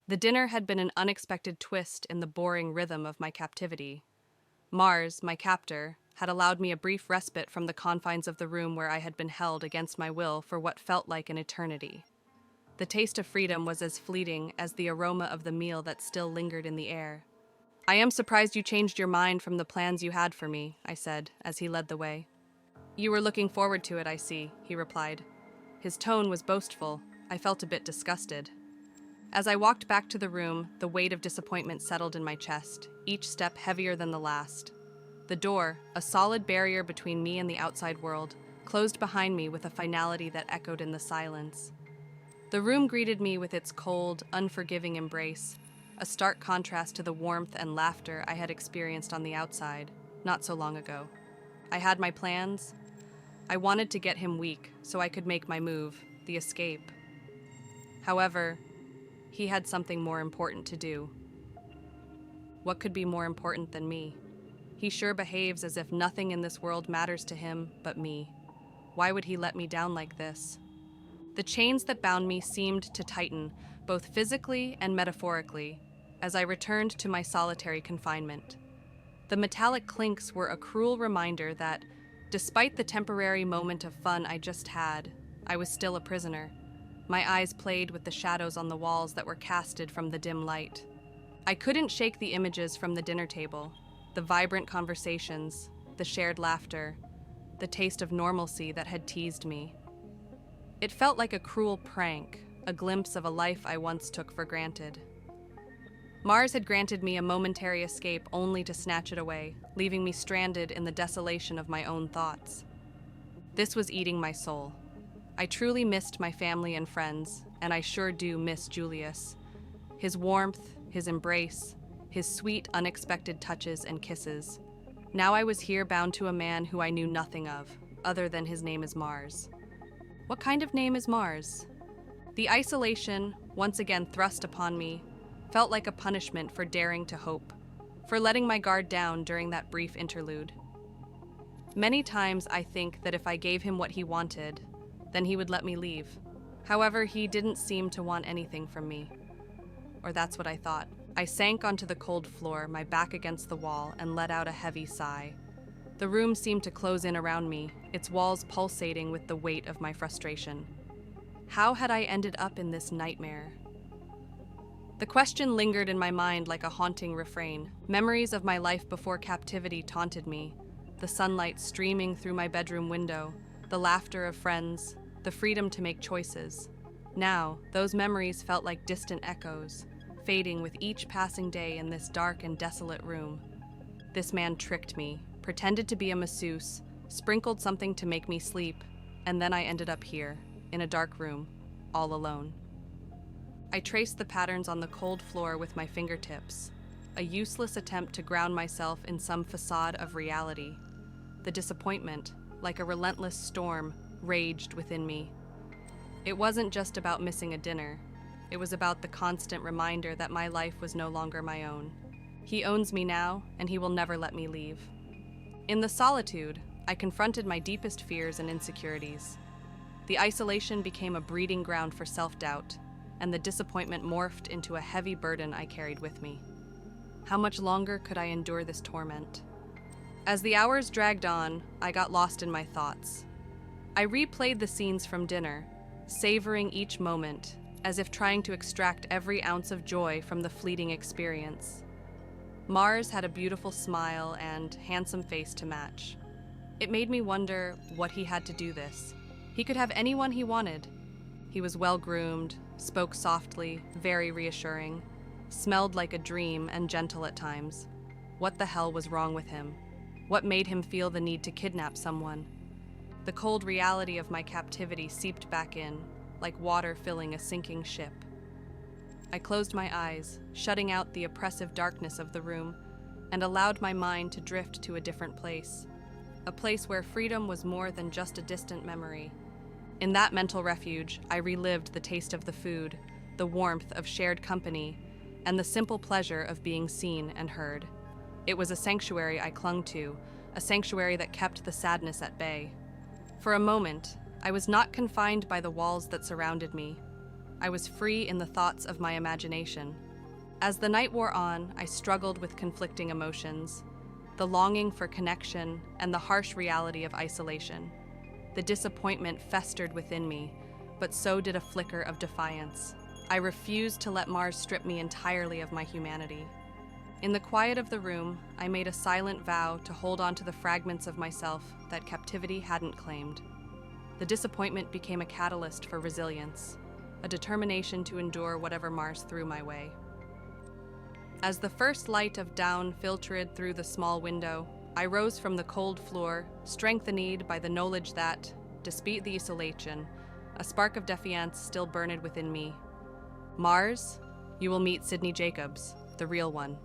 The dinner had been an unexpected twist in the boring rhythm of my captivity. Mars, my captor, had allowed me a brief respite from the confines of the room where I had been held against my will for what felt like an eternity. The taste of freedom was as fleeting as the aroma of the meal that still lingered in the air. "I am surprised you changed your mind from the plans you had for me," I said, as he led the way. "You were looking forward to it, I see," he replied. His tone was boastful. I felt a bit disgusted. As I walked back to the room, the weight of disappointment settled in my chest, each step heavier than the last. The door, a solid barrier between me and the outside world, closed behind me with a finality that echoed in the silence. The room greeted me with its cold, unforgiving embrace, a stark contrast to the warmth and laughter I had experienced on the outside, not so long ago. I had my plans. I wanted to get him weak so I could make my move, the escape. However, he had something more important to do. What could be more important than me? He sure behaves as if nothing in this world matters to him but me. Why would he let me down like this? The chains that bound me seemed to tighten, both physically and metaphorically, as I returned to my solitary confinement. The metallic clinks were a cruel reminder that, despite the temporary moment of fun I just had, I was still a prisoner. My eyes played with the shadows on the walls that were casted from the dim light. I couldn't shake the images from the dinner table, the vibrant conversations, the shared laughter, the taste of normalcy that had teased me. It felt like a cruel prank, a glimpse of a life I once took for granted. Mars had granted me a momentary escape only to snatch it away, leaving me stranded in the desolation of my own thoughts. This was eating my soul. I truly missed my family and friends, and I sure do miss Julius. His warmth, his embrace, his sweet, unexpected touches and kisses. Now I was here bound to a man who I knew nothing of, other than his name is Mars. What kind of name is Mars? The isolation, once again thrust upon me, felt like a punishment for daring to hope, for letting my guard down during that brief interlude. Many times I think that if I gave him what he wanted, then he would let me leave. However, he didn't seem to want anything from me. Or that's what I thought. I sank onto the cold floor, my back against the wall, and let out a heavy sigh. The room seemed to close in around me, its walls pulsating with the weight of my frustration. How had I ended up in this nightmare? The question lingered in my mind like a haunting refrain. Memories of my life before captivity taunted me. The sunlight streaming through my bedroom window, the laughter of friends, the freedom to make choices. Now, those memories felt like distant echoes, fading with each passing day in this dark and desolate room. This man tricked me, pretended to be a masseuse, sprinkled something to make me sleep, and then I ended up here, in a dark room, all alone. I traced the patterns on the cold floor with my fingertips, a useless attempt to ground myself in some facade of reality. The disappointment, like a relentless storm, raged within me. It wasn't just about missing a dinner. It was about the constant reminder that my life was no longer my own. He owns me now, and he will never let me leave. In the solitude, I confronted my deepest fears and insecurities. The isolation became a breeding ground for self-doubt, and the disappointment morphed into a heavy burden I carried with me. How much longer could I endure this torment? As the hours dragged on, I got lost in my thoughts. I replayed the scenes from dinner, savoring each moment, as if trying to extract every ounce of joy from the fleeting experience. Mars had a beautiful smile and handsome face to match. It made me wonder what he had to do this. He could have anyone he wanted. He was well-groomed, spoke softly, very reassuring, smelled like a dream and gentle at times. What the hell was wrong with him? What made him feel the need to kidnap someone? The cold reality of my captivity seeped back in, like water filling a sinking ship. I closed my eyes, shutting out the oppressive darkness of the room, and allowed my mind to drift to a different place. A place where freedom was more than just a distant memory. In that mental refuge, I relived the taste of the food, the warmth of shared company, and the simple pleasure of being seen and heard. It was a sanctuary I clung to, a sanctuary that kept the sadness at bay. For a moment, I was not confined by the walls that surrounded me. I was free in the thoughts of my imagination. As the night wore on, I struggled with conflicting emotions, the longing for connection and the harsh reality of isolation. The disappointment festered within me, but so did a flicker of defiance. I refused to let Mars strip me entirely of my humanity. In the quiet of the room, I made a silent vow to hold on to the fragments of myself that captivity hadn't claimed. The disappointment became a catalyst for resilience, a determination to endure whatever Mars threw my way. As the first light of dawn filtered through the small window, I rose from the cold floor, strengthened by the knowledge that, despite the isolation, a spark of defiance still burned within me. Mars, you will meet Sydney Jacobs, the real one.